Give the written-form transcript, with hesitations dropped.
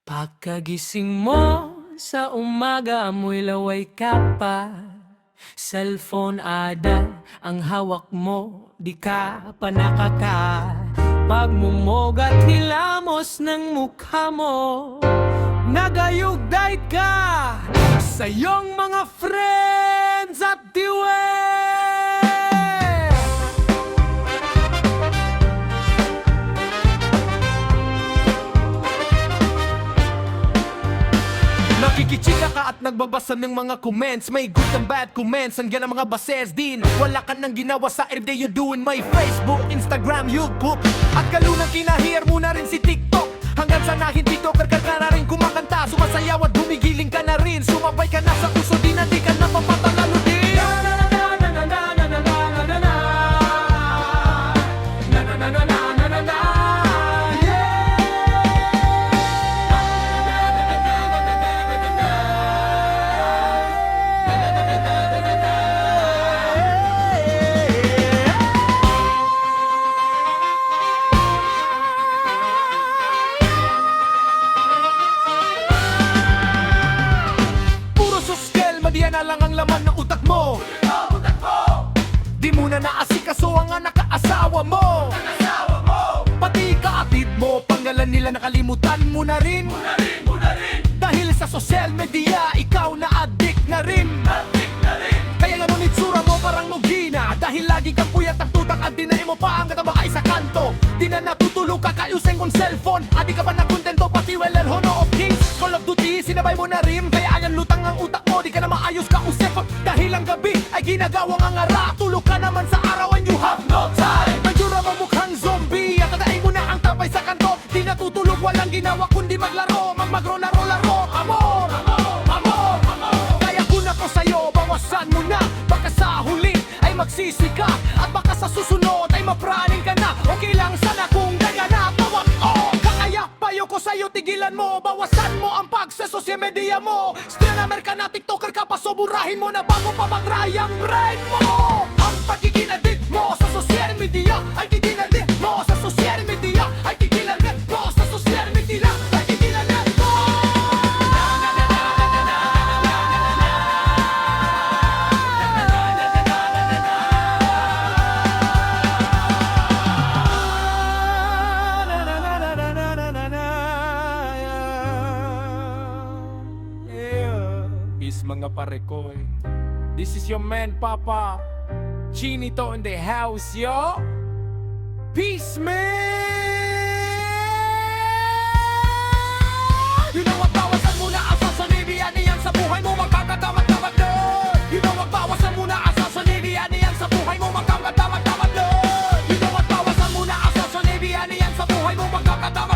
Pagkagising mo sa umaga, amoy laway ka pa. Cellphone ada ang hawak mo, di ka pa nakaka. Pagmumugat hilamos ng mukha mo, nagayugday ka sa iyong mga friends at diwe. Nakikichika ka at nagbabasa ng mga comments. May good and bad comments, hanggang ang mga bases din. Wala ka nang ginawa sa everyday you doing. May Facebook, Instagram, YouTube, at kalunang kinahir mo na rin si TikTok. Hanggang sa nahin TikToker ka na rin kumakanta, sumasayaw at gumigiling ka na rin. Sumabay ka na sa puso din, hindi ka na papatalalo din. Diyan na lang ang laman ng utak mo. Di mo na naasikaso ang nakaasawa mo. Pati kaatid mo, pangalan nila nakalimutan mo na rin. Dahil sa social media, ikaw na addict na rin. Kaya nga nung itsura mo parang nugina, dahil lagi kang puyat ang tutak at dinain mo pa ang kataba ay sa kanto. Di na natutulog ka kayusin kong cellphone. Adi ka pa na kontento pati well Honor of Kings, Call of Duty, sinabay mo na rin. Kaya ayan lutang ang utak mo, di ka na maayos ka usip. Dahil ang gabi ay ginagawang ang ara, tulog ka naman sa araw and you have no time. Mansura mo mukhang zombie, at tatayin mo na ang tapay sa kanto. Di natutulog, walang ginawa kundi maglaro, magro-laro-laro. Amor, amor, kaya kung ako sa'yo, bawasan mo na. Baka sa huli ay magsisi ka, at baka sa susunod ay mapraning ka na. Okay lang sana kung ganyan na tawag o kaya payo ko sa'yo, tigilan mo. Bawasan mo ang sa social media mo. Streamer ka na, TikToker ka pa, so burahin mo na bago pa mag-try ang brain mo. Ang pagiging addict mo sa social media ay tigilan din mo. Sa social media ay tigilan din mo. Sa social media ay tigilan din mo. Peace mga pare ko eh. This is your man Papa Chinito in the house, yo. Peace, man. You know what, bawasan mo na ang social media niyan sa buhay mo, magkakatamad-tamad na. You know what, bawasan mo na ang social media niyan sa buhay mo, magkakatamad-tamad na. You know what, bawasan mo na ang social media niyan sa buhay mo, magkakatamad.